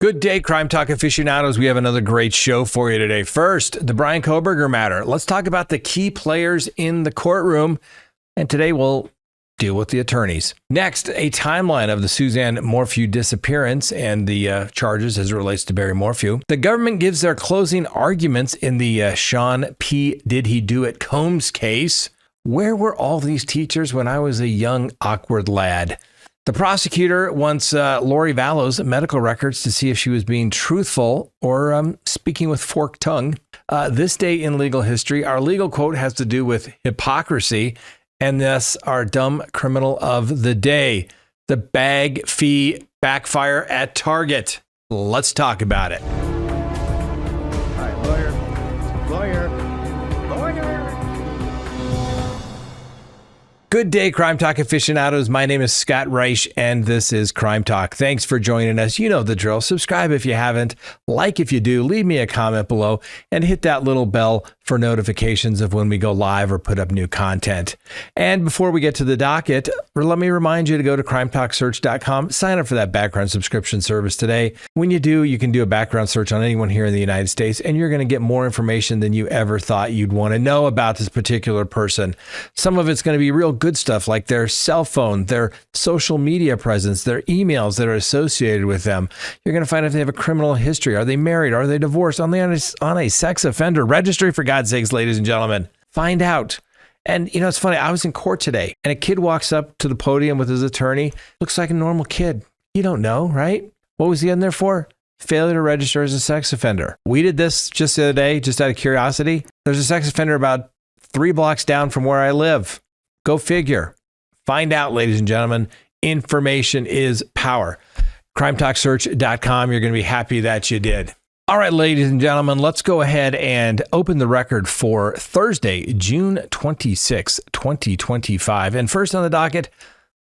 Good day, Crime Talk aficionados. We have another great show for you today. First, the Bryan Kohberger matter. Let's talk about the key players in the courtroom. And today we'll deal with the attorneys. Next, a timeline of the Suzanne Morphew disappearance and the charges as it relates to Barry Morphew. The government gives their closing arguments in the Sean P. Did He Do It Combs case. Where were all these teachers when I was a young, awkward lad? The prosecutor wants Lori Vallow's medical records to see if she was being truthful or speaking with forked tongue. This day in legal history, our legal quote has to do with hypocrisy, and thus our dumb criminal of the day, the bag fee backfire at Target. Let's talk about it. All right, lawyer. Good day, Crime Talk aficionados. My name is Scott Reich, and this is Crime Talk. Thanks for joining us. You know the drill. Subscribe if you haven't, like if you do, leave me a comment below, and hit that little bell for notifications of when we go live or put up new content. And before we get to the docket, let me remind you to go to crimetalksearch.com, sign up for that background subscription service today. When you do, you can do a background search on anyone here in the United States, and you're going to get more information than you ever thought you'd want to know about this particular person. Some of it's going to be real good stuff like their cell phone, their social media presence, their emails that are associated with them. You're going to find if they have a criminal history. Are they married? Are they divorced? Are they on a sex offender registry? For God's sakes, ladies and gentlemen, find out. And you know, it's funny. I was in court today and a kid walks up to the podium with his attorney. Looks like a normal kid. You don't know, right? What was he in there for? Failure to register as a sex offender. We did this just the other day, just out of curiosity. There's a sex offender about 3 blocks down from where I live. Go figure. Find out, ladies and gentlemen. Information is power. CrimeTalkSearch.com. You're going to be happy that you did. All right, ladies and gentlemen, let's go ahead and open the record for Thursday, June 26, 2025. And first on the docket,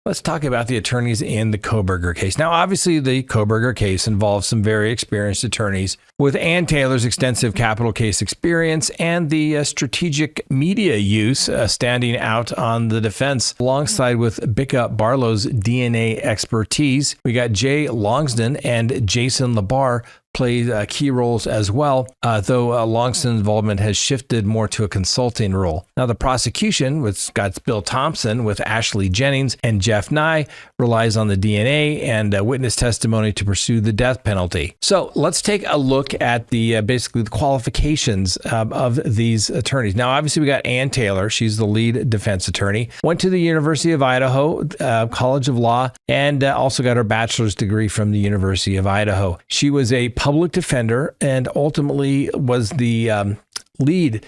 let's talk about the attorneys in the Kohberger case. Now, obviously, the Kohberger case involves some very experienced attorneys with Ann Taylor's extensive capital case experience and the strategic media use standing out on the defense alongside with Bicca Barlow's DNA expertise. We got Jay Longsdon and Jason Labar play key roles as well, though Longston's involvement has shifted more to a consulting role. Now, the prosecution, with got Bill Thompson, with Ashley Jennings and Jeff Nye, relies on the DNA and witness testimony to pursue the death penalty. So let's take a look at the basically the qualifications of these attorneys. Now, obviously, we got Ann Taylor. She's the lead defense attorney. Went to the University of Idaho College of Law, and also got her bachelor's degree from the University of Idaho. She was a public defender and ultimately was the lead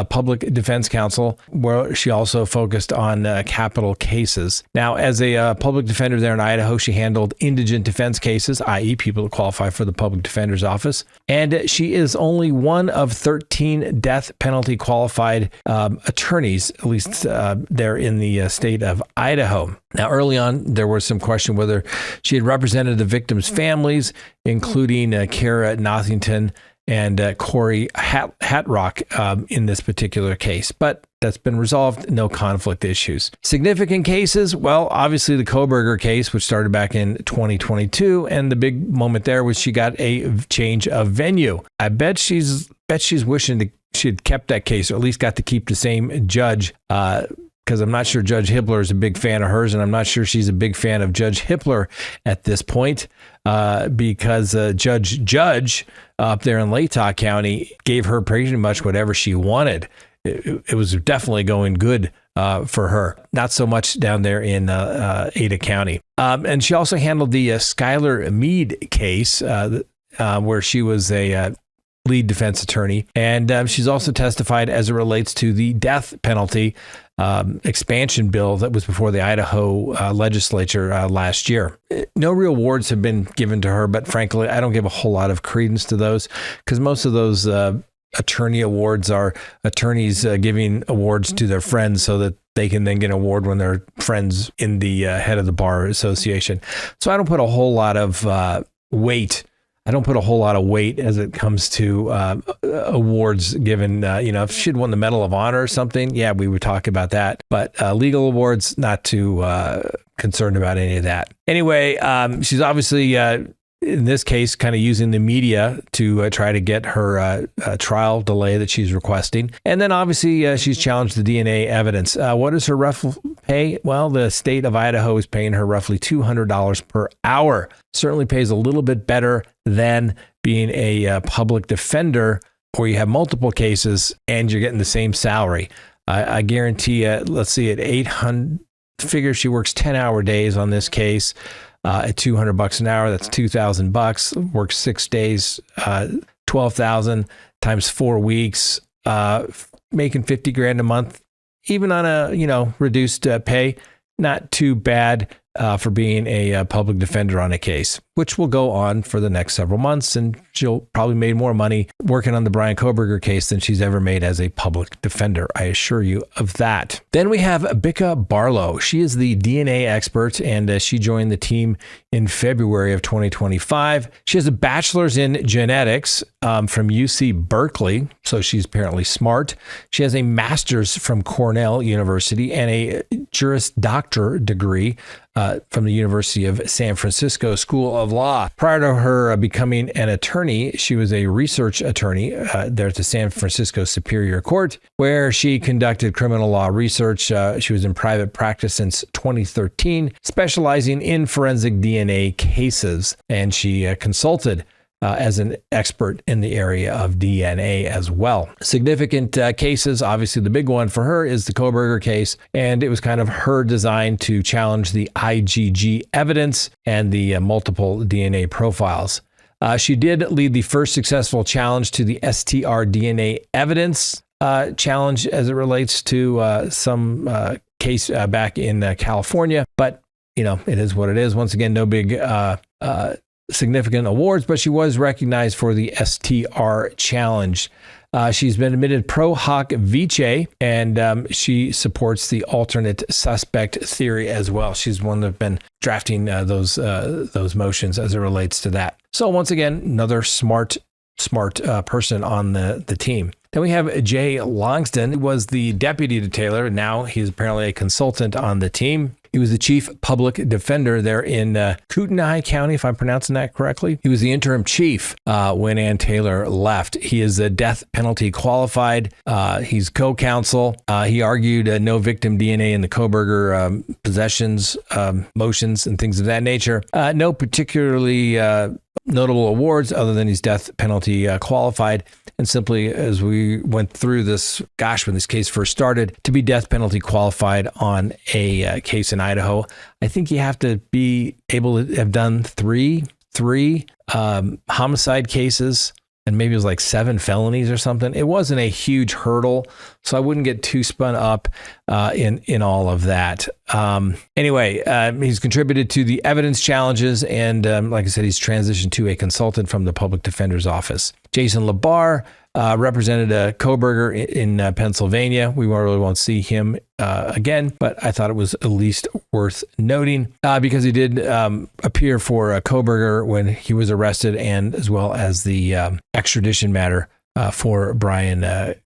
public defense counsel, where she also focused on capital cases. Now, as a public defender there in Idaho, she handled indigent defense cases, i.e. people that qualify for the public defender's office. And she is only one of 13 death penalty qualified attorneys, at least there in the state of Idaho. Now, early on, there was some question whether she had represented the victims' families, including Kara Nothington and Corey Hatrock in this particular case. But that's been resolved, no conflict issues. Significant cases, well, obviously the Kohberger case, which started back in 2022, and the big moment there was she got a change of venue. I bet she's wishing she'd kept that case, or at least got to keep the same judge, because I'm not sure Judge Hippler is a big fan of hers, and I'm not sure she's a big fan of Judge Hippler at this point, because Judge up there in Latah County gave her pretty much whatever she wanted. It was definitely going good for her. Not so much down there in Ada County. And she also handled the Skylar Mead case, where she was a lead defense attorney. And she's also testified as it relates to the death penalty expansion bill that was before the Idaho legislature last year. No real awards have been given to her, but frankly, I don't give a whole lot of credence to those, because most of those attorney awards are attorneys giving awards to their friends so that they can then get an award when they're friends in the head of the bar association. So I don't put a whole lot of weight. I don't put a whole lot of weight as it comes to awards given. If she'd won the Medal of Honor or something, yeah, we would talk about that. But legal awards, not too concerned about any of that. Anyway, she's obviously in this case, kind of using the media to try to get her trial delay that she's requesting. And then obviously she's challenged the DNA evidence. What is her rough pay? Well, the state of Idaho is paying her roughly $200 per hour. Certainly pays a little bit better than being a public defender where you have multiple cases and you're getting the same salary. I guarantee you, let's see, at 800, figure she works 10-hour days on this case. At $200 an hour, that's $2,000. Works 6 days, 12,000 times 4 weeks, making 50 grand a month, even on a reduced pay. Not too bad for being a public defender on a case, which will go on for the next several months, and she'll probably made more money working on the Bryan Kohberger case than she's ever made as a public defender. I assure you of that. Then we have Bicca Barlow. She is the DNA expert, and she joined the team in February of 2025. She has a bachelor's in genetics from UC Berkeley, so she's apparently smart. She has a master's from Cornell University and a Juris Doctor degree from the University of San Francisco School of Law. Prior to her becoming an attorney, she was a research attorney there at the San Francisco Superior Court, where she conducted criminal law research. She was in private practice since 2013, specializing in forensic DNA cases, and she consulted as an expert in the area of DNA as well. Significant cases, obviously the big one for her is the Kohberger case, and it was kind of her design to challenge the IgG evidence and the multiple DNA profiles. She did lead the first successful challenge to the STR DNA evidence challenge as it relates to some case back in California, but it is what it is. Once again, no big significant awards, but she was recognized for the STR challenge. She's been admitted pro hoc vice, and she supports the alternate suspect theory as well. She's one that's been drafting those motions as it relates to that. So once again, another smart person on the team. Then we have Jay Longston, who was the deputy detailer, and now he's apparently a consultant on the team. He was the chief public defender there in Kootenai County, if I'm pronouncing that correctly. He was the interim chief when Ann Taylor left. He is a death penalty qualified. He's co-counsel. He argued no victim DNA in the Kohberger possessions, motions, and things of that nature. No particularly notable awards other than he's death penalty qualified. And simply as we went through this, when this case first started, to be death penalty qualified on a case in Idaho, I think you have to be able to have done three homicide cases, and maybe it was like 7 felonies or something. It wasn't a huge hurdle, so I wouldn't get too spun up in all of that. Anyway, he's contributed to the evidence challenges, and like I said, he's transitioned to a consultant from the public defender's office. Jason Labar represented Kohberger in Pennsylvania. We really won't see him again, but I thought it was at least worth noting because he did appear for Kohberger when he was arrested, and as well as the extradition matter for Bryan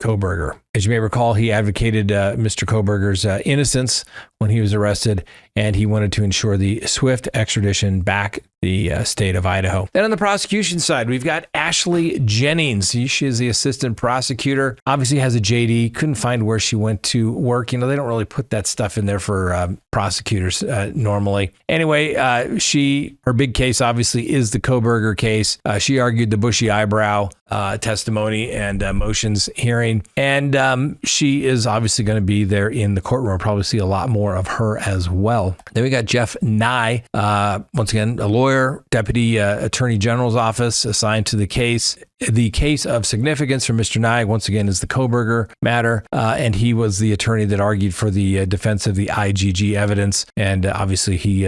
Kohberger. As you may recall, he advocated Mr. Kohberger's innocence when he was arrested, and he wanted to ensure the swift extradition back the state of Idaho. Then on the prosecution side, we've got Ashley Jennings. She is the assistant prosecutor. Obviously has a JD. Couldn't find where she went to work. They don't really put that stuff in there for prosecutors normally. Anyway, her big case obviously is the Kohberger case. She argued the bushy eyebrow testimony and motions hearing, and she is obviously going to be there in the courtroom. We'll probably see a lot more of her as well. Then we got Jeff Nye, once again, a lawyer, deputy attorney general's office assigned to the case. The case of significance for Mr. Nye, once again, is the Kohberger matter, and he was the attorney that argued for the defense of the IgG evidence, and obviously he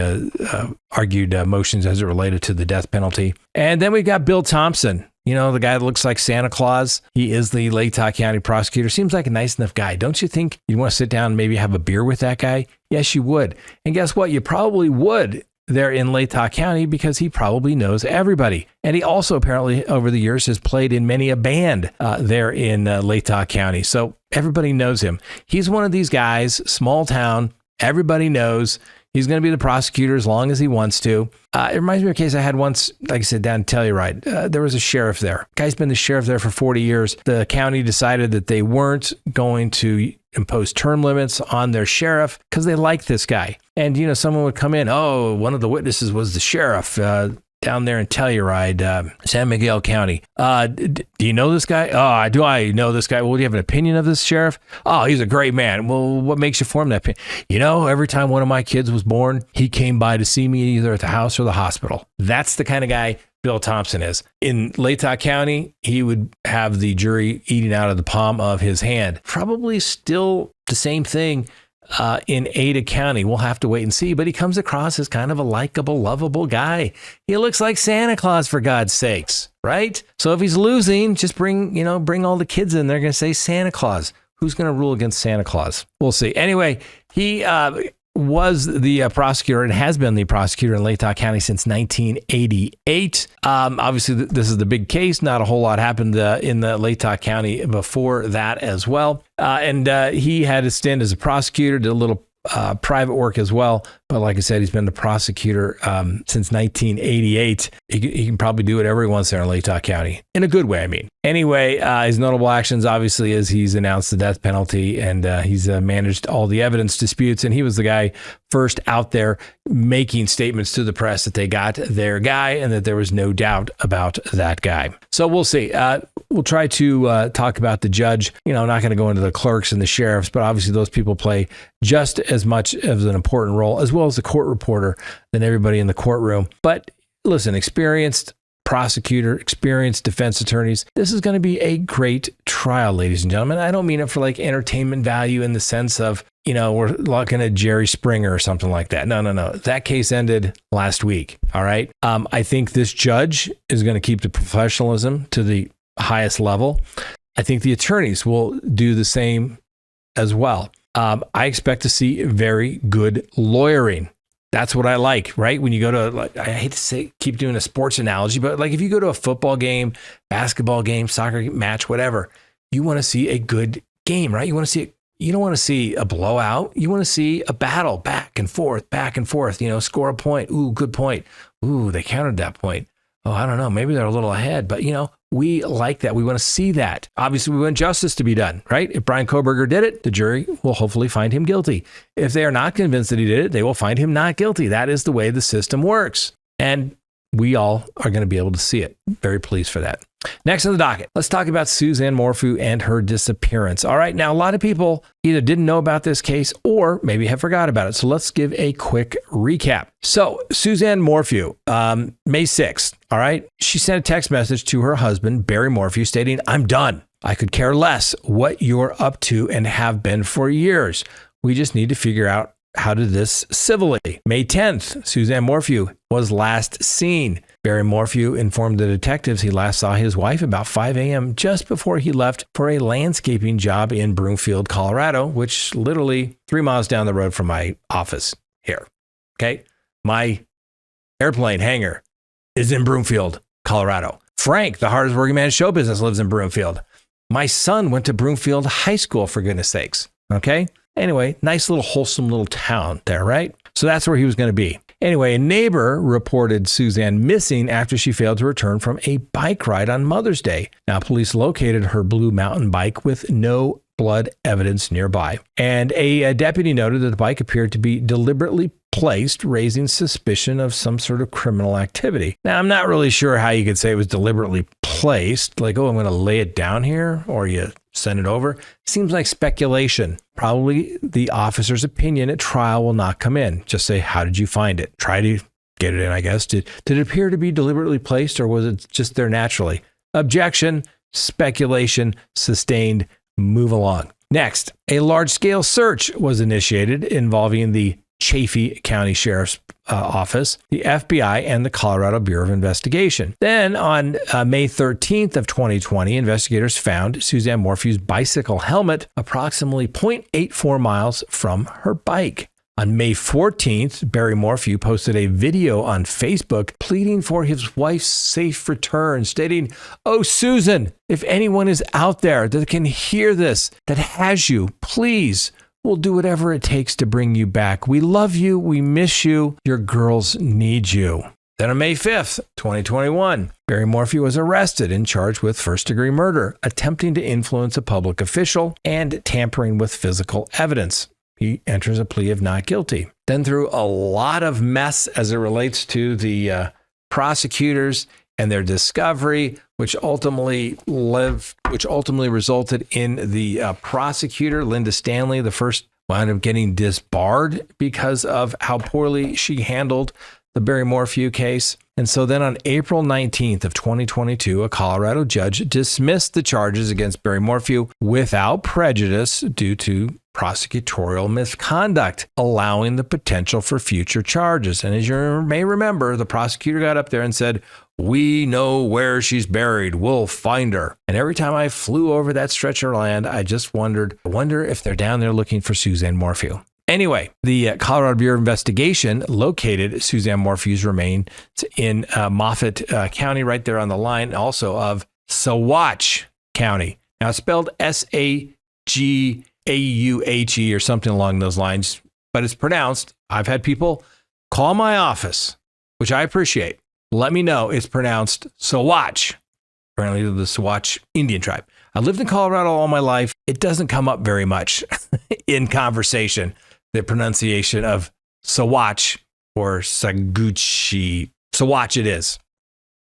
argued motions as it related to the death penalty. And then we've got Bill Thompson. The guy that looks like Santa Claus. He is the Latah County prosecutor. Seems like a nice enough guy. Don't you think you'd want to sit down and maybe have a beer with that guy? Yes, you would. And guess what? You probably would there in Latah County because he probably knows everybody. And he also apparently over the years has played in many a band there in Latah County. So everybody knows him. He's one of these guys, small town, everybody knows. He's going to be the prosecutor as long as he wants to. It reminds me of a case I had once, like I said, down in Telluride. There was a sheriff there. Guy's been the sheriff there for 40 years. The county decided that they weren't going to impose term limits on their sheriff because they liked this guy. And, someone would come in, oh, one of the witnesses was the sheriff down there in Telluride, San Miguel County. Do you know this guy? Oh, do I know this guy? Well, do you have an opinion of this sheriff? Oh, he's a great man. Well, what makes you form that opinion? Every time one of my kids was born, he came by to see me either at the house or the hospital. That's the kind of guy Bill Thompson is. In Latah County, he would have the jury eating out of the palm of his hand. Probably still the same thing in Ada County. We'll have to wait and see, but he comes across as kind of a likable, lovable guy. He looks like Santa Claus, for God's sakes, right? So if he's losing, just bring all the kids in. They're going to say Santa Claus. Who's going to rule against Santa Claus? We'll see. Anyway, he was the prosecutor and has been the prosecutor in Latah County since 1988. Obviously, this is the big case. Not a whole lot happened in the Latah County before that as well. And he had a stint as a prosecutor, did a little private work as well. But like I said, he's been the prosecutor since 1988. He can probably do whatever he wants there in Latah County. In a good way, I mean. Anyway, his notable actions, obviously, is he's announced the death penalty and he's managed all the evidence disputes. And he was the guy first out there making statements to the press that they got their guy and that there was no doubt about that guy. So we'll see. We'll try to talk about the judge. I'm not going to go into the clerks and the sheriffs, but obviously those people play just as much of an important role, as well as the court reporter, than everybody in the courtroom. But listen, experienced prosecutor, experienced defense attorneys. This is going to be a great trial, ladies and gentlemen. I don't mean it for like entertainment value in the sense of, we're looking at Jerry Springer or something like that. No. That case ended last week. All right. I think this judge is going to keep the professionalism to the highest level. I think the attorneys will do the same as well. I expect to see very good lawyering. That's what I like, right? When you go to, I hate to keep doing a sports analogy, but like if you go to a football game, basketball game, soccer match, whatever, you want to see a good game, right? You don't want to see a blowout. You want to see a battle back and forth, score a point. Ooh, good point. Ooh, they countered that point. Oh, I don't know. Maybe they're a little ahead, but we like that. We want to see that. Obviously, we want justice to be done, right? If Bryan Kohberger did it, the jury will hopefully find him guilty. If they are not convinced that he did it, they will find him not guilty. That is the way the system works. And we all are going to be able to see it. Very pleased for that. Next on the docket, let's talk about Suzanne Morphew and her disappearance. All right, now a lot of people either didn't know about this case or maybe have forgot about it. So let's give a quick recap. So Suzanne Morphew, May 6th, all right, she sent a text message to her husband, Barry Morphew, stating, "I'm done. I could care less what you're up to and have been for years. We just need to figure out how to do this civilly." May 10th, Suzanne Morphew was last seen. Barry Morphew informed the detectives he last saw his wife about 5 a.m. just before he left for a landscaping job in Broomfield, Colorado, which literally 3 miles down the road from my office here. Okay. My airplane hangar is in Broomfield, Colorado. Frank, the hardest working man in show business, lives in Broomfield. My son went to Broomfield High School, for goodness sakes. Okay. Anyway, nice little wholesome little town there, right? So that's where he was going to be. Anyway, a neighbor reported Suzanne missing after she failed to return from a bike ride on Mother's Day. Now, police located her blue mountain bike with no blood evidence nearby. And a deputy noted that the bike appeared to be deliberately placed, raising suspicion of some sort of criminal activity. Now, I'm not really sure how you could say it was deliberately placed, like, oh, I'm going to lay it down here, or you send it over. Seems like speculation. Probably the officer's opinion at trial will not come in. Just say, how did you find it? Try to get it in, I guess. Did it appear to be deliberately placed, or was it just there naturally? Objection, speculation, sustained, move along. Next, a large-scale search was initiated involving the Chaffee County Sheriff's Office, the FBI, and the Colorado Bureau of Investigation. Then on May 13th of 2020, investigators found Suzanne Morphew's bicycle helmet approximately 0.84 miles from her bike. On May 14th, Barry Morphew posted a video on Facebook pleading for his wife's safe return, stating, "Oh, Susan, if anyone is out there that can hear this, that has you, please We'll do whatever it takes to bring you back. We love you. We miss you. Your girls need you. Then on May 5th, 2021, Barry Morphew was arrested and charged with first-degree murder, attempting to influence a public official, and tampering with physical evidence. He enters a plea of not guilty. Then through a lot of mess as it relates to the prosecutors and their discovery, which ultimately resulted in the prosecutor, Linda Stanley, the first, wound up getting disbarred because of how poorly she handled the Barry Morphew case. And so then on April 19th of 2022, a Colorado judge dismissed the charges against Barry Morphew without prejudice due to prosecutorial misconduct, allowing the potential for future charges. And as you may remember, the prosecutor got up there and said, "We know where she's buried. We'll find her." And every time I flew over that stretch of land, I just wonder if they're down there looking for Suzanne Morphew. Anyway, the Colorado Bureau of Investigation located Suzanne Morphew's remains in Moffat County, right there on the line, also of Saguache County. Now, it's spelled Sagauhe or something along those lines, but it's pronounced. I've had people call my office, which I appreciate. Let me know it's pronounced Saguache, apparently the Saguache Indian tribe. I lived in Colorado all my life. It doesn't come up very much in conversation, the pronunciation of Saguache or Saguache. Saguache it is.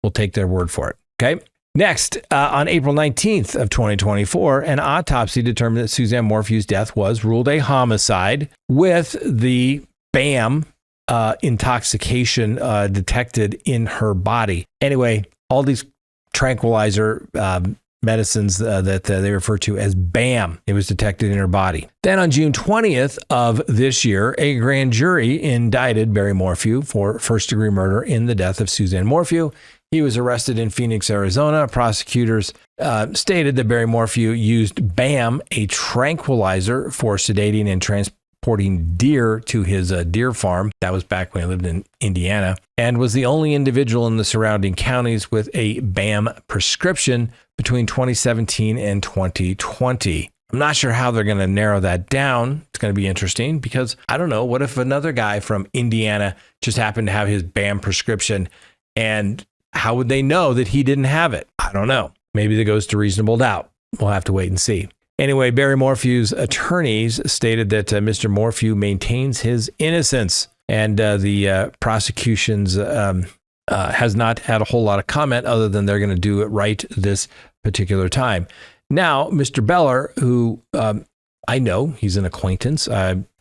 We'll take their word for it. Okay. Next, on April 19th of 2024, an autopsy determined that Suzanne Morphew's death was ruled a homicide with the BAM intoxication detected in her body. Anyway, all these tranquilizer medicines that they refer to as BAM, it was detected in her body. Then on June 20th of this year, a grand jury indicted Barry Morphew for first-degree murder in the death of Suzanne Morphew. He was arrested in Phoenix, Arizona. Prosecutors stated that Barry Morphew used BAM, a tranquilizer, for sedating and transporting deer to his deer farm. That was back when he lived in Indiana, and was the only individual in the surrounding counties with a BAM prescription between 2017 and 2020. I'm not sure how they're going to narrow that down. It's going to be interesting because I don't know. What if another guy from Indiana just happened to have his BAM prescription, and how would they know that he didn't have it? I don't know. Maybe that goes to reasonable doubt. We'll have to wait and see. Anyway, Barry Morphew's attorneys stated that Mr. Morphew maintains his innocence, and the prosecution's has not had a whole lot of comment other than they're going to do it right this particular time. Now, Mr. Beller, who I know, he's an acquaintance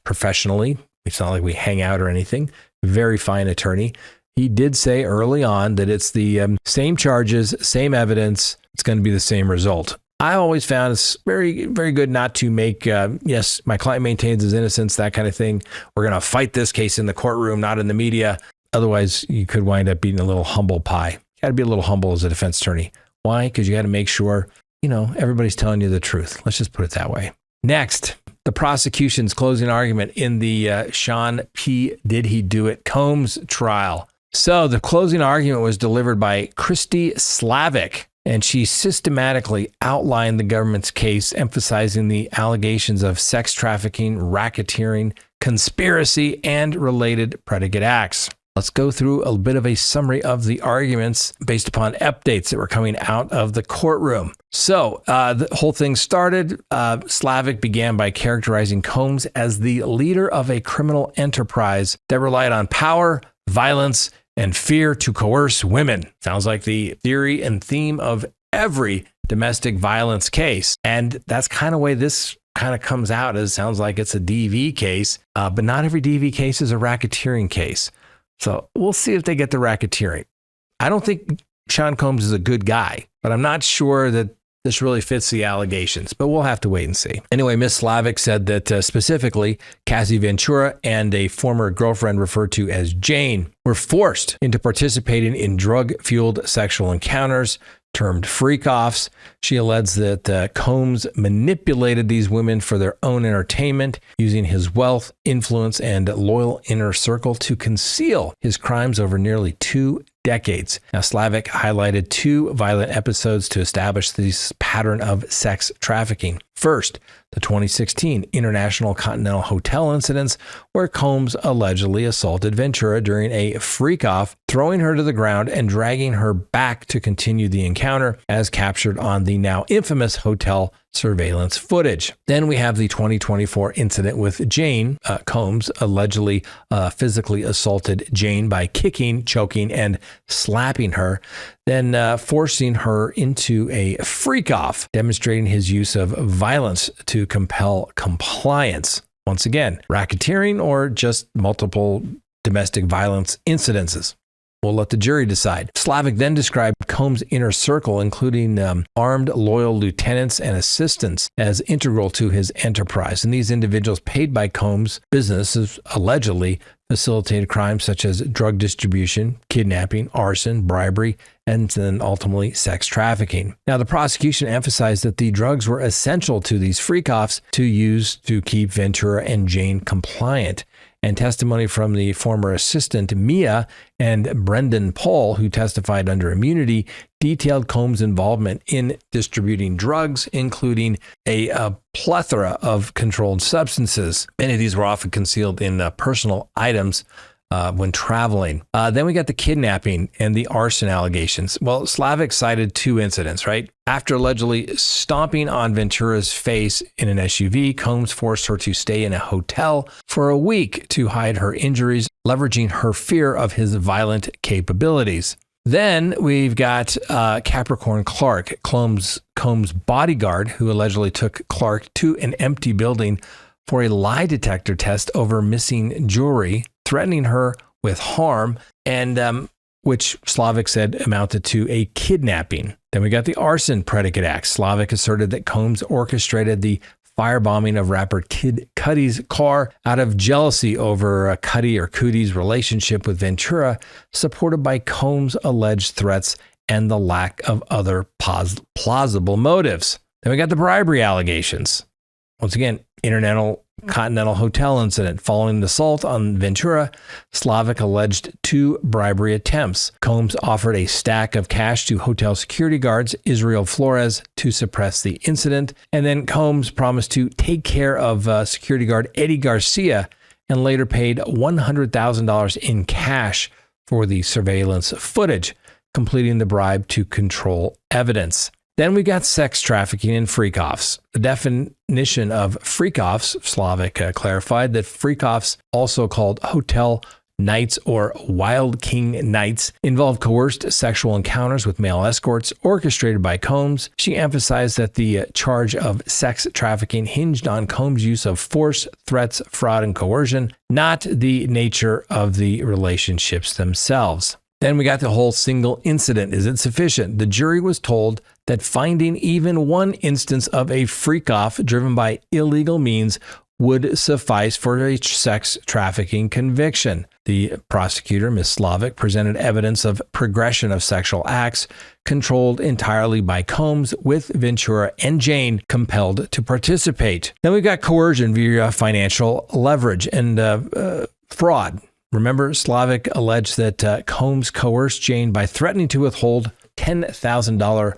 professionally. It's not like we hang out or anything. Very fine attorney. He did say early on that it's the same charges, same evidence. It's going to be the same result. I always found it's very, very good not to make, yes, my client maintains his innocence, that kind of thing. We're going to fight this case in the courtroom, not in the media. Otherwise, you could wind up being a little humble pie. You got to be a little humble as a defense attorney. Why? Because you got to make sure, everybody's telling you the truth. Let's just put it that way. Next, the prosecution's closing argument in the Sean P. Did He Do It Combs trial. So the closing argument was delivered by Christy Slavic, and she systematically outlined the government's case, emphasizing the allegations of sex trafficking, racketeering, conspiracy, and related predicate acts. Let's go through a bit of a summary of the arguments based upon updates that were coming out of the courtroom. So the whole thing started. Slavic began by characterizing Combs as the leader of a criminal enterprise that relied on power, violence, and fear to coerce women. Sounds like the theory and theme of every domestic violence case. And that's kind of way this kind of comes out, as sounds like it's a DV case, but not every DV case is a racketeering case. So we'll see if they get the racketeering. I don't think Sean Combs is a good guy, but I'm not sure that this really fits the allegations, but we'll have to wait and see. Anyway, Ms. Slavic said that specifically Cassie Ventura and a former girlfriend referred to as Jane were forced into participating in drug-fueled sexual encounters termed freak-offs. She alleged that Combs manipulated these women for their own entertainment, using his wealth, influence, and loyal inner circle to conceal his crimes over nearly 2 decades. Now, Slavic highlighted 2 violent episodes to establish this pattern of sex trafficking. First, the 2016 International Continental Hotel incidents, where Combs allegedly assaulted Ventura during a freak-off, throwing her to the ground and dragging her back to continue the encounter, as captured on the now infamous hotel surveillance footage. Then we have the 2024 incident with Jane. Combs allegedly physically assaulted Jane by kicking, choking, and slapping her, then forcing her into a freak-off, demonstrating his use of violence to compel compliance. Once again, racketeering or just multiple domestic violence incidences. We'll let the jury decide. Slavic then described Combs' inner circle, including armed loyal lieutenants and assistants, as integral to his enterprise. And these individuals paid by Combs' businesses allegedly facilitated crimes such as drug distribution, kidnapping, arson, bribery, and then ultimately sex trafficking. Now, the prosecution emphasized that the drugs were essential to these freak-offs to use to keep Ventura and Jane compliant. And testimony from the former assistant Mia and Brendan Paul, who testified under immunity, detailed Combs' involvement in distributing drugs, including a plethora of controlled substances. Many of these were often concealed in personal items when traveling. Then we got the kidnapping and the arson allegations. Well, Slavic cited two incidents, right? After allegedly stomping on Ventura's face in an SUV, Combs forced her to stay in a hotel for a week to hide her injuries, leveraging her fear of his violent capabilities. Then we've got Capricorn Clark, Combs' bodyguard, who allegedly took Clark to an empty building for a lie detector test over missing jewelry, threatening her with harm, and which Slavic said amounted to a kidnapping. Then we got the arson predicate act. Slavic asserted that Combs orchestrated the firebombing of rapper Kid Cudi's car out of jealousy over Cudi or Cody's relationship with Ventura, supported by Combs' alleged threats and the lack of other plausible motives. Then we got the bribery allegations. Once again, Continental Hotel incident. Following the assault on Ventura, Slavic alleged 2 bribery attempts. Combs offered a stack of cash to hotel security guards Israel Flores to suppress the incident, and then Combs promised to take care of security guard Eddie Garcia and later paid $100,000 in cash for the surveillance footage, completing the bribe to control evidence. Then we got sex trafficking and freak-offs. The definition of freak-offs, Slavic clarified that freak-offs, also called hotel nights or wild king nights, involve coerced sexual encounters with male escorts orchestrated by Combs. She emphasized that the charge of sex trafficking hinged on Combs' use of force, threats, fraud, and coercion, not the nature of the relationships themselves. Then we got the whole single incident. Is it sufficient? The jury was told that finding even one instance of a freak-off driven by illegal means would suffice for a sex trafficking conviction. The prosecutor, Ms. Slavic, presented evidence of progression of sexual acts controlled entirely by Combs, with Ventura and Jane compelled to participate. Then we've got coercion via financial leverage and fraud. Remember, Slavic alleged that Combs coerced Jane by threatening to withhold $10,000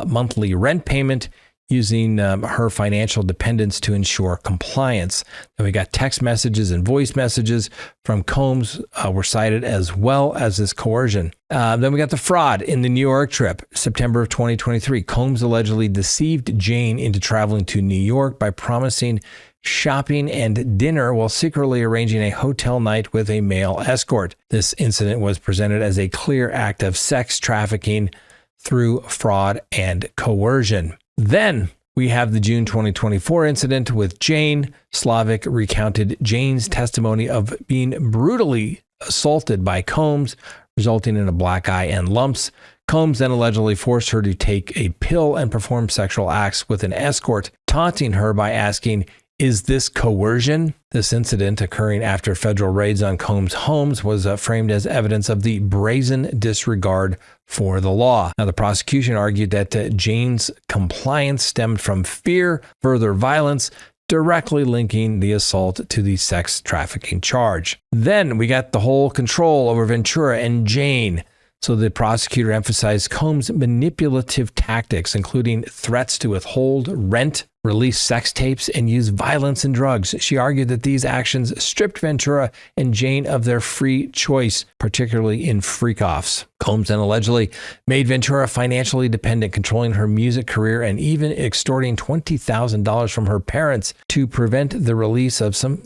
monthly rent payment, using her financial dependence to ensure compliance. Then we got text messages and voice messages from Combs were cited, as well as this coercion. Then we got the fraud in the New York trip, September of 2023. Combs allegedly deceived Jane into traveling to New York by promising shopping and dinner while secretly arranging a hotel night with a male escort. This incident was presented as a clear act of sex trafficking through fraud and coercion. Then we have the June 2024 incident with Jane. Slavic recounted Jane's testimony of being brutally assaulted by Combs, resulting in a black eye and lumps. Combs then allegedly forced her to take a pill and perform sexual acts with an escort, taunting her by asking, "Is this coercion?" This incident, occurring after federal raids on Combs' homes, was framed as evidence of the brazen disregard for the law. Now, the prosecution argued that Jane's compliance stemmed from fear, further violence, directly linking the assault to the sex trafficking charge. Then we got the whole control over Ventura and Jane. So the prosecutor emphasized Combs' manipulative tactics, including threats to withhold rent, release sex tapes, and use violence and drugs. She argued that these actions stripped Ventura and Jane of their free choice, particularly in freak-offs. Combs then allegedly made Ventura financially dependent, controlling her music career and even extorting $20,000 from her parents to prevent the release of some,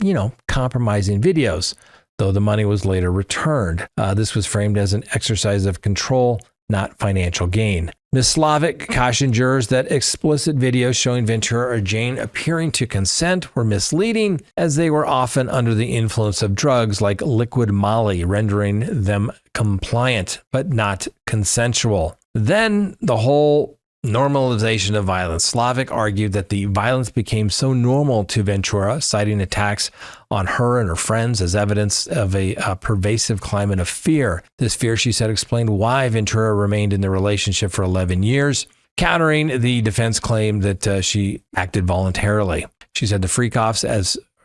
compromising videos, though the money was later returned. This was framed as an exercise of control, not financial gain. Ms. Slavic cautioned jurors that explicit videos showing Ventura or Jane appearing to consent were misleading, as they were often under the influence of drugs like liquid Molly, rendering them compliant but not consensual. Then the whole normalization of violence. Slavic argued that the violence became so normal to Ventura, citing attacks on her and her friends as evidence of a pervasive climate of fear. This fear, she said, explained why Ventura remained in the relationship for 11 years, countering the defense claim that she acted voluntarily. She said the freak-offs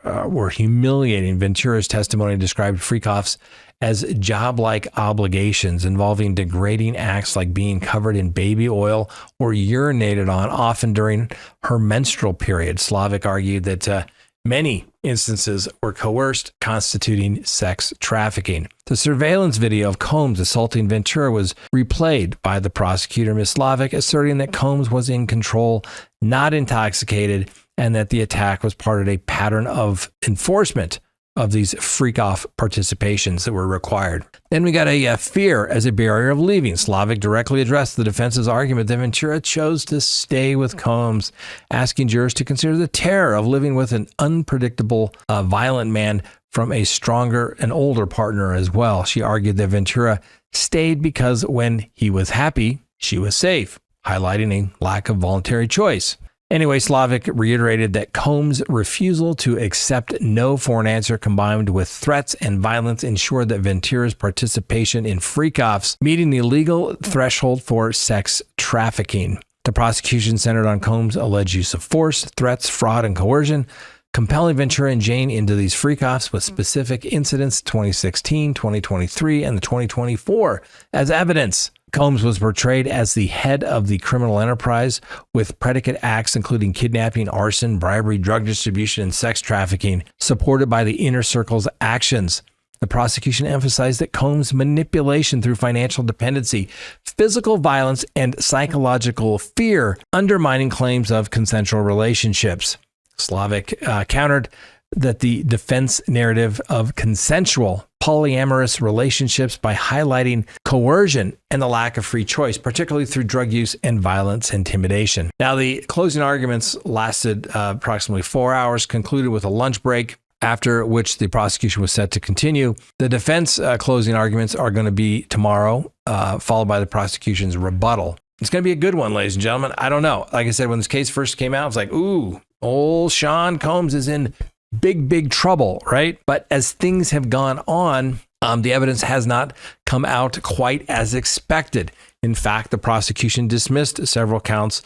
were humiliating. Ventura's testimony described freak-offs as job-like obligations involving degrading acts like being covered in baby oil or urinated on, often during her menstrual period. Slavic argued that many instances were coerced, constituting sex trafficking. The surveillance video of Combs assaulting Ventura was replayed by the prosecutor, Ms. Slavic, asserting that Combs was in control, not intoxicated, and that the attack was part of a pattern of enforcement of these freak-off participations that were required. Then we got a fear as a barrier of leaving. Slavic directly addressed the defense's argument that Ventura chose to stay with Combs, asking jurors to consider the terror of living with an unpredictable, violent man from a stronger and older partner as well. She argued that Ventura stayed because when he was happy, she was safe, highlighting a lack of voluntary choice. Anyway, Slavic reiterated that Combs' refusal to accept no for an answer combined with threats and violence ensured that Ventura's participation in freak-offs meeting the legal threshold for sex trafficking. The prosecution centered on Combs' alleged use of force, threats, fraud, and coercion, compelling Ventura and Jane into these freak-offs with specific incidents 2016, 2023, and the 2024 as evidence. Combs was portrayed as the head of the criminal enterprise with predicate acts including kidnapping, arson, bribery, drug distribution, and sex trafficking, supported by the inner circle's actions. The prosecution emphasized that Combs' manipulation through financial dependency, physical violence, and psychological fear undermining claims of consensual relationships. Slavic countered that the defense narrative of consensual polyamorous relationships by highlighting coercion and the lack of free choice, particularly through drug use and violence intimidation. Now, the closing arguments lasted approximately 4 hours, concluded with a lunch break, after which the prosecution was set to continue. The defense closing arguments are going to be tomorrow, followed by the prosecution's rebuttal. It's going to be a good one, ladies and gentlemen. I don't know. Like I said, when this case first came out, I was like, ooh, old Sean Combs is in big trouble, right? But as things have gone on, the evidence has not come out quite as expected. In fact, the prosecution dismissed several counts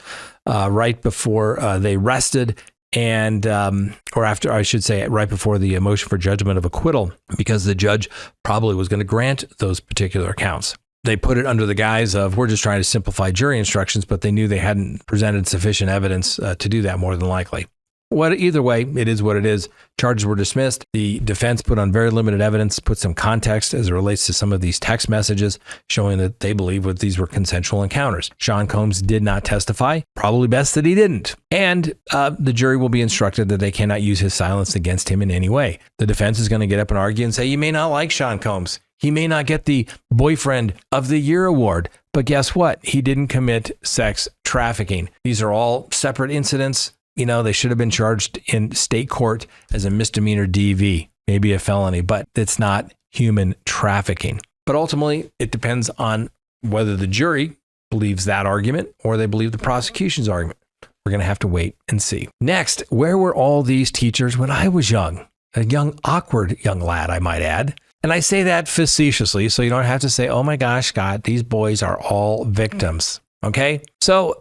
right before they rested, and or after, I should say, right before the motion for judgment of acquittal, because the judge probably was going to grant those particular counts. They put it under the guise of, we're just trying to simplify jury instructions, but they knew they hadn't presented sufficient evidence to do that, more than likely. Either way, it is what it is. Charges were dismissed. The defense put on very limited evidence, put some context as it relates to some of these text messages, showing that they believe that these were consensual encounters. Sean Combs did not testify. Probably best that he didn't. And the jury will be instructed that they cannot use his silence against him in any way. The defense is going to get up and argue and say, you may not like Sean Combs. He may not get the Boyfriend of the Year award, but guess what? He didn't commit sex trafficking. These are all separate incidents. You know, they should have been charged in state court as a misdemeanor DV, maybe a felony, but it's not human trafficking. But ultimately, it depends on whether the jury believes that argument or they believe the prosecution's argument. We're going to have to wait and see. Next, where were all these teachers when I was young? A young, awkward young lad, I might add. And I say that facetiously, so you don't have to say, oh my gosh, Scott, these boys are all victims. Okay? So,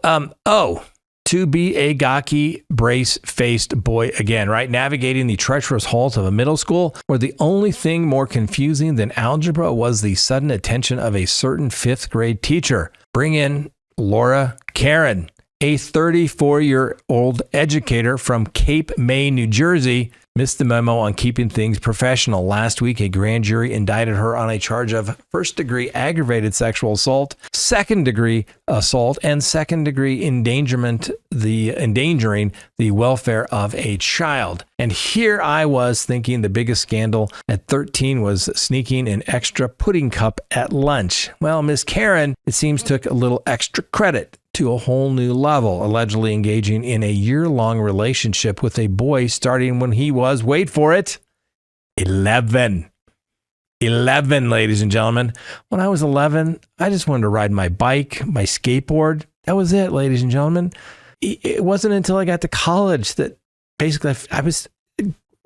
to be a gawky, brace-faced boy again, right? Navigating the treacherous halls of a middle school where the only thing more confusing than algebra was the sudden attention of a certain fifth grade teacher. Bring in Laura Karen, a 34-year-old educator from Cape May, New Jersey, missed the memo on keeping things professional. Last week, a grand jury indicted her on a charge of first-degree aggravated sexual assault, second-degree assault, and second-degree endangering the welfare of a child. And here I was thinking the biggest scandal at 13 was sneaking an extra pudding cup at lunch. Well, Miss Karen, it seems, took a little extra credit to a whole new level, allegedly engaging in a year-long relationship with a boy starting when he was, wait for it, 11. 11, ladies and gentlemen. When I was 11, I just wanted to ride my bike, my skateboard. That was it, ladies and gentlemen. It wasn't until I got to college that basically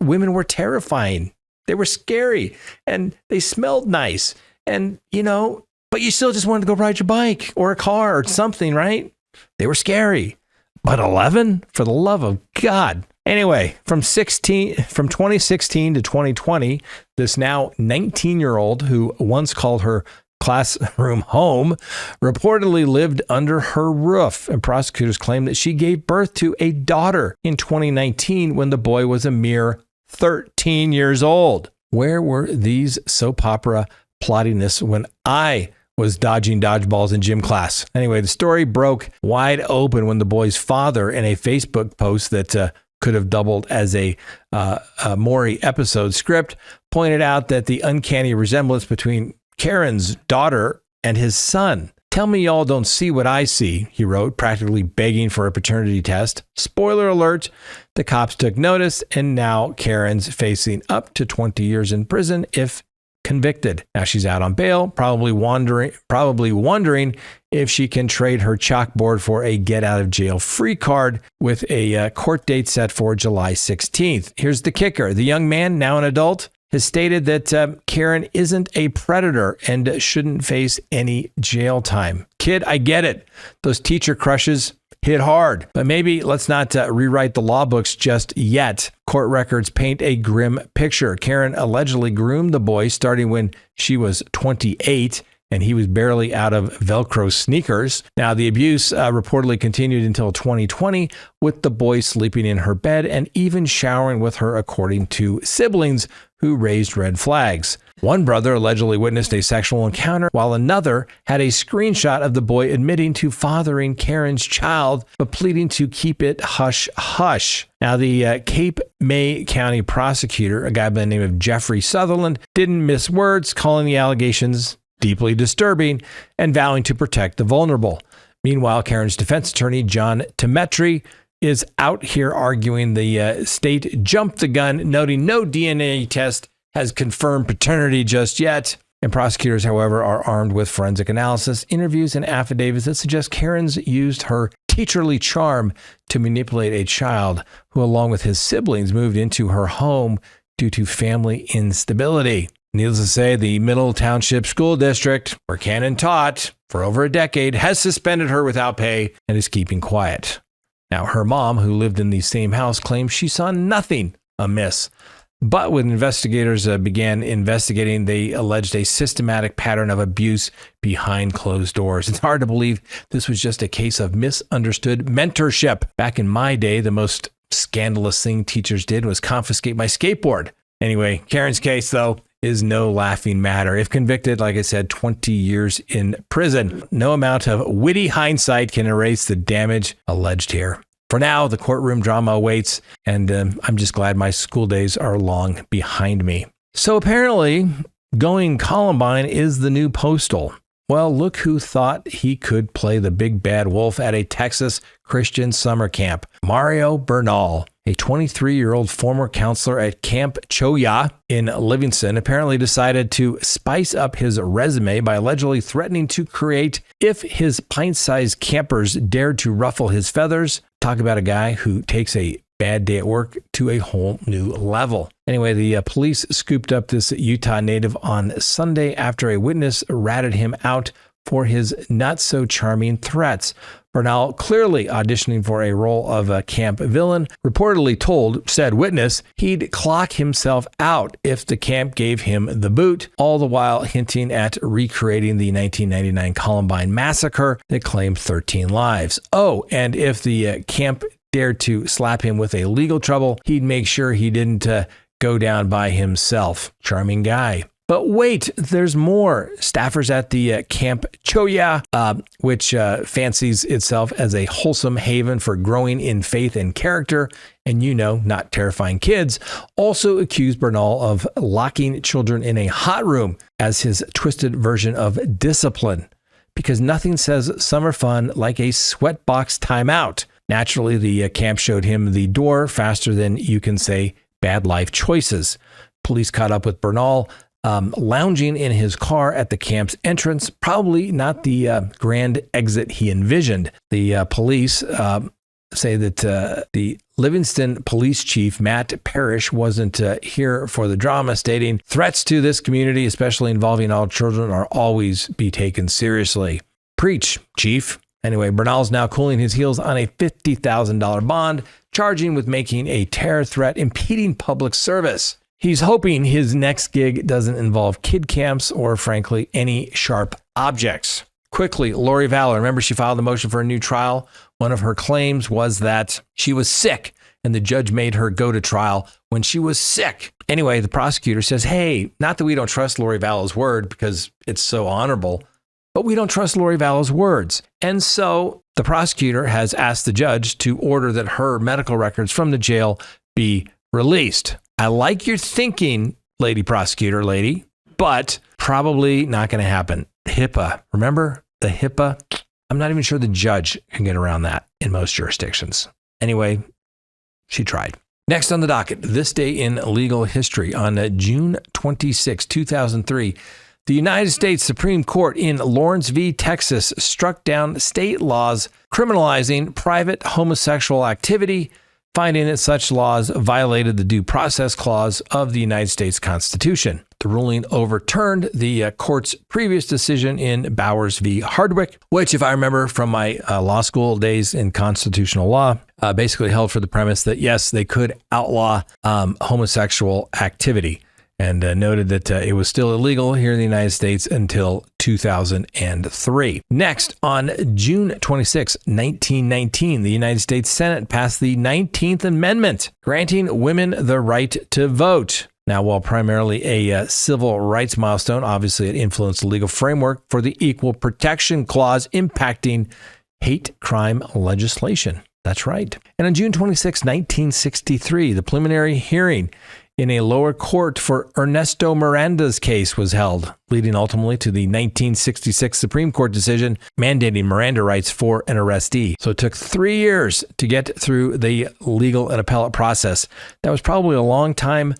women were terrifying. They were scary and they smelled nice. And, but you still just wanted to go ride your bike or a car or something, right? They were scary. But 11? For the love of God. Anyway, from 2016 to 2020, this now 19-year-old who once called her classroom home reportedly lived under her roof. And prosecutors claim that she gave birth to a daughter in 2019 when the boy was a mere 13 years old. Where were these soap opera plottiness when I was dodging dodgeballs in gym class? Anyway, the story broke wide open when the boy's father, in a Facebook post that could have doubled as a Maury episode script, pointed out that the uncanny resemblance between Karen's daughter and his son. Tell me y'all don't see what I see, he wrote, practically begging for a paternity test. Spoiler alert, the cops took notice, and now Karen's facing up to 20 years in prison if convicted. Now she's out on bail, probably wondering if she can trade her chalkboard for a get out of jail free card with a court date set for July 16th. Here's the kicker. The young man, now an adult, has stated that Karen isn't a predator and shouldn't face any jail time. Kid, I get it. Those teacher crushes hit hard, but maybe let's not rewrite the law books just yet. Court records paint a grim picture. Karen allegedly groomed the boy starting when she was 28 and he was barely out of Velcro sneakers. Now, the abuse reportedly continued until 2020 with the boy sleeping in her bed and even showering with her, according to siblings who raised red flags. One brother allegedly witnessed a sexual encounter, while another had a screenshot of the boy admitting to fathering Karen's child, but pleading to keep it hush-hush. Now, the Cape May County prosecutor, a guy by the name of Jeffrey Sutherland, didn't miss words, calling the allegations deeply disturbing and vowing to protect the vulnerable. Meanwhile, Karen's defense attorney, John Temetri, is out here arguing the state jumped the gun, noting no DNA test has confirmed paternity just yet. And prosecutors, however, are armed with forensic analysis, interviews, and affidavits that suggest Karen's used her teacherly charm to manipulate a child who, along with his siblings, moved into her home due to family instability. Needless to say, the Middle Township School District, where Cannon taught for over a decade, has suspended her without pay and is keeping quiet. Now, her mom, who lived in the same house, claims she saw nothing amiss. But when investigators began investigating, they alleged a systematic pattern of abuse behind closed doors. It's hard to believe this was just a case of misunderstood mentorship. Back in my day, the most scandalous thing teachers did was confiscate my skateboard. Anyway, Karen's case, though, is no laughing matter. If convicted, like I said, 20 years in prison. No amount of witty hindsight can erase the damage alleged here. For now, the courtroom drama awaits, and I'm just glad my school days are long behind me. So apparently, going Columbine is the new Postal. Well, look who thought he could play the big bad wolf at a Texas Christian summer camp. Mario Bernal, a 23-year-old former counselor at Camp Choya in Livingston, apparently decided to spice up his resume by allegedly threatening to create if his pint-sized campers dared to ruffle his feathers. Talk about a guy who takes a bad day at work to a whole new level. Anyway, the police scooped up this Utah native on Sunday after a witness ratted him out for his not-so-charming threats. Bernal, clearly auditioning for a role of a camp villain, reportedly told said witness he'd clock himself out if the camp gave him the boot, all the while hinting at recreating the 1999 Columbine massacre that claimed 13 lives. Oh, and if the camp dared to slap him with a legal trouble, he'd make sure he didn't go down by himself. Charming guy. But wait, there's more. Staffers at the Camp Choya, which fancies itself as a wholesome haven for growing in faith and character, and not terrifying kids, also accused Bernal of locking children in a hot room as his twisted version of discipline. Because nothing says summer fun like a sweatbox timeout. Naturally, the camp showed him the door faster than you can say bad life choices. Police caught up with Bernal, lounging in his car at the camp's entrance, probably not the grand exit he envisioned. The police say that the Livingston police chief, Matt Parrish, wasn't here for the drama, stating, "Threats to this community, especially involving all children, are always be taken seriously." Preach, chief. Anyway, Bernal's now cooling his heels on a $50,000 bond, charging with making a terror threat, impeding public service. He's hoping his next gig doesn't involve kid camps or, frankly, any sharp objects. Quickly, Lori Vallow, remember she filed a motion for a new trial? One of her claims was that she was sick and the judge made her go to trial when she was sick. Anyway, the prosecutor says, hey, not that we don't trust Lori Vallow's word because it's so honorable, but we don't trust Lori Vallow's words. And so the prosecutor has asked the judge to order that her medical records from the jail be released. I like your thinking, lady prosecutor, but probably not going to happen. HIPAA, remember the HIPAA? I'm not even sure the judge can get around that in most jurisdictions. Anyway, she tried. Next on the docket, this day in legal history, on June 26, 2003, the United States Supreme Court in Lawrence v. Texas struck down state laws criminalizing private homosexual activity, finding that such laws violated the Due Process Clause of the United States Constitution. The ruling overturned the court's previous decision in Bowers v. Hardwick, which, if I remember from my law school days in constitutional law, basically held for the premise that, yes, they could outlaw homosexual activity, and noted that it was still illegal here in the United States until 2003. Next, on June 26, 1919, the United States Senate passed the 19th Amendment, granting women the right to vote. Now, while primarily a civil rights milestone, obviously it influenced the legal framework for the Equal Protection Clause impacting hate crime legislation. That's right. And on June 26, 1963, the preliminary hearing in a lower court for Ernesto Miranda's case was held, leading ultimately to the 1966 Supreme Court decision mandating Miranda rights for an arrestee. So it took 3 years to get through the legal and appellate process. That was probably a long time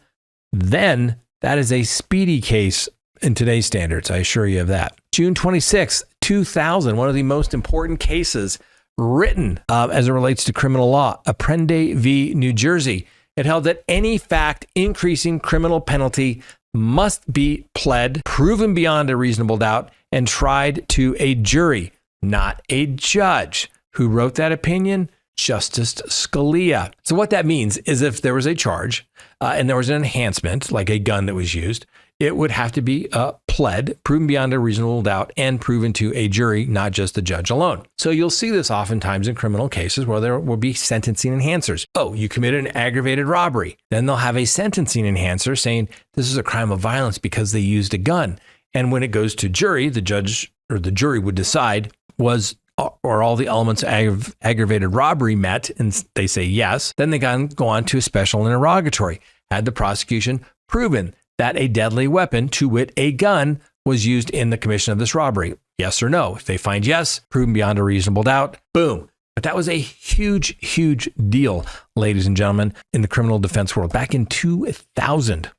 then. That is a speedy case in today's standards, I assure you of that. June 26, 2000, one of the most important cases written as it relates to criminal law, Apprendi v. New Jersey. It held that any fact increasing criminal penalty must be pled, proven beyond a reasonable doubt, and tried to a jury, not a judge. Who wrote that opinion? Justice Scalia. So what that means is if there was a charge and there was an enhancement, like a gun that was used, it would have to be pled, proven beyond a reasonable doubt, and proven to a jury, not just the judge alone. So you'll see this oftentimes in criminal cases where there will be sentencing enhancers. Oh, you committed an aggravated robbery. Then they'll have a sentencing enhancer saying this is a crime of violence because they used a gun. And when it goes to jury, the judge or the jury would decide are all the elements of aggravated robbery met, and they say yes. Then they go on to a special interrogatory. Had the prosecution proven that a deadly weapon, to wit a gun, was used in the commission of this robbery? Yes or no? If they find yes, proven beyond a reasonable doubt, boom. But that was a huge, huge deal, ladies and gentlemen, in the criminal defense world back in 2000.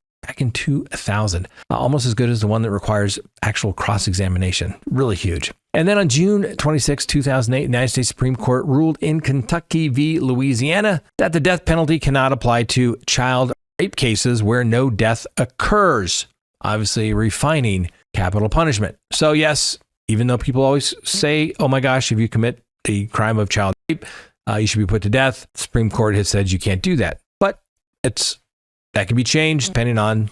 Almost as good as the one that requires actual cross-examination. Really huge. And then on June 26, 2008, the United States Supreme Court ruled in Kentucky v. Louisiana that the death penalty cannot apply to child rape cases where no death occurs, obviously refining capital punishment. So yes, even though people always say, oh my gosh, if you commit the crime of child rape, you should be put to death. The Supreme Court has said you can't do that. But that can be changed depending on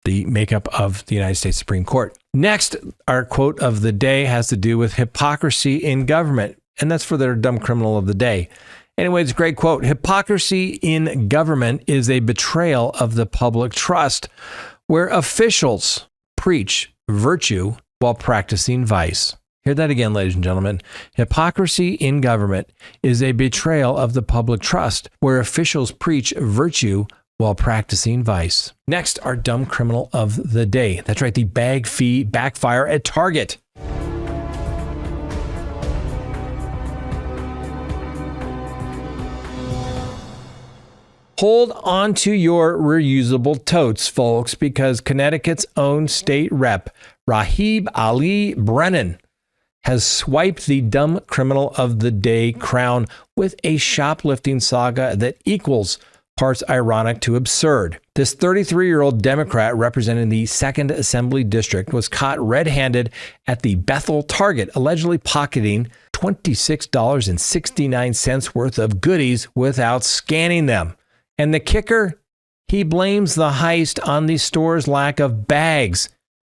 the makeup of the United States Supreme Court. Next, our quote of the day has to do with hypocrisy in government. And that's for their dumb criminal of the day. Anyway, it's a great quote. Hypocrisy in government is a betrayal of the public trust, where officials preach virtue while practicing vice. Hear that again, ladies and gentlemen. Hypocrisy in government is a betrayal of the public trust, where officials preach virtue while practicing vice. Next, our dumb criminal of the day. That's right, the bag fee backfire at Target. Hold on to your reusable totes, folks, because Connecticut's own state rep, Rahib Ali Brennan, has swiped the dumb criminal of the day crown with a shoplifting saga that equals parts ironic to absurd. This 33-year-old Democrat representing the 2nd Assembly District was caught red-handed at the Bethel Target, allegedly pocketing $26.69 worth of goodies without scanning them. And the kicker? He blames the heist on the store's lack of bags,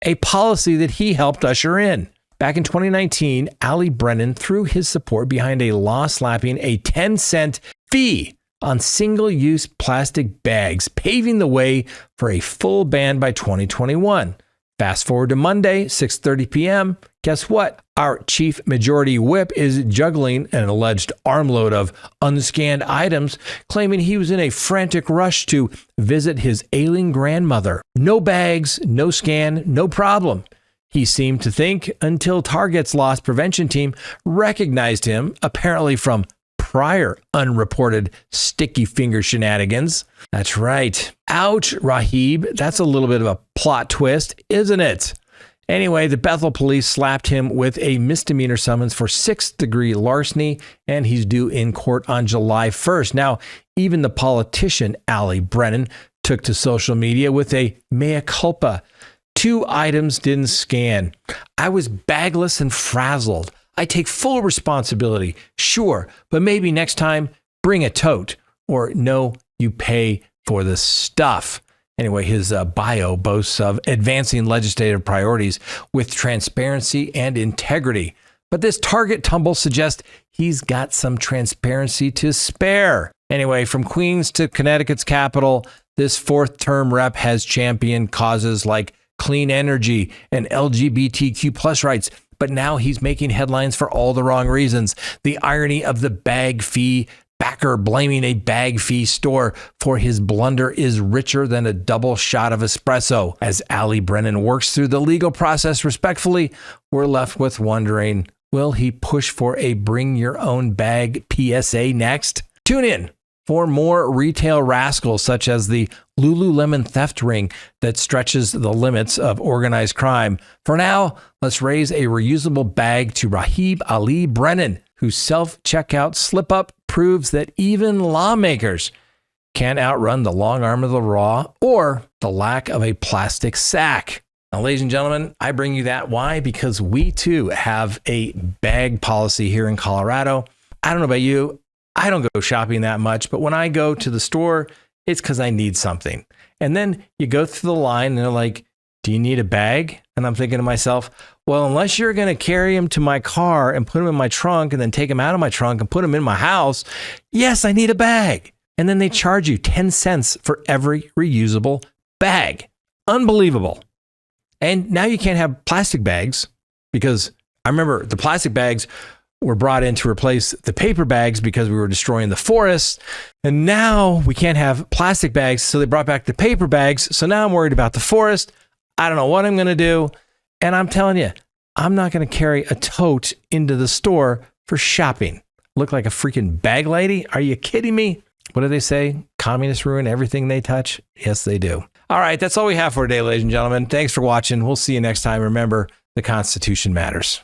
a policy that he helped usher in. Back in 2019, Ali Brennan threw his support behind a law slapping a 10-cent fee on single-use plastic bags, paving the way for a full ban by 2021. Fast forward to Monday, 6:30 p.m. Guess what? Our chief majority whip is juggling an alleged armload of unscanned items, claiming he was in a frantic rush to visit his ailing grandmother. No bags, no scan, no problem. He seemed to think until Target's loss prevention team recognized him, apparently from prior unreported sticky finger shenanigans. That's right. Ouch, Rahib. That's a little bit of a plot twist, isn't it? Anyway, the Bethel police slapped him with a misdemeanor summons for 6th-degree larceny, and he's due in court on July 1st. Now, even the politician, Ali Brennan, took to social media with a mea culpa. 2 items didn't scan. I was bagless and frazzled. I take full responsibility, sure, but maybe next time, bring a tote. Or no, you pay for the stuff. Anyway, his bio boasts of advancing legislative priorities with transparency and integrity. But this Target tumble suggests he's got some transparency to spare. Anyway, from Queens to Connecticut's capital, this 4th-term rep has championed causes like clean energy and LGBTQ plus rights. But now he's making headlines for all the wrong reasons. The irony of the bag fee backer blaming a bag fee store for his blunder is richer than a double shot of espresso. As Ali Brennan works through the legal process respectfully, we're left with wondering, will he push for a bring your own bag PSA next? Tune in for more retail rascals such as the Lululemon theft ring that stretches the limits of organized crime. For now, let's raise a reusable bag to Rahib Ali Brennan, whose self-checkout slip-up proves that even lawmakers can't outrun the long arm of the law or the lack of a plastic sack. Now, ladies and gentlemen, I bring you that. Why? Because we too have a bag policy here in Colorado. I don't know about you. I don't go shopping that much, but when I go to the store, it's because I need something. And then you go through the line and they're like, do you need a bag? And I'm thinking to myself, well, unless you're going to carry them to my car and put them in my trunk and then take them out of my trunk and put them in my house, yes, I need a bag. And then they charge you 10 cents for every reusable bag. Unbelievable. And now you can't have plastic bags because I remember the plastic bags were brought in to replace the paper bags because we were destroying the forests. And now we can't have plastic bags, so they brought back the paper bags. So now I'm worried about the forest. I don't know what I'm going to do. And I'm telling you, I'm not going to carry a tote into the store for shopping. Look like a freaking bag lady? Are you kidding me? What do they say? Communists ruin everything they touch? Yes, they do. All right, that's all we have for today, ladies and gentlemen. Thanks for watching. We'll see you next time. Remember, the Constitution matters.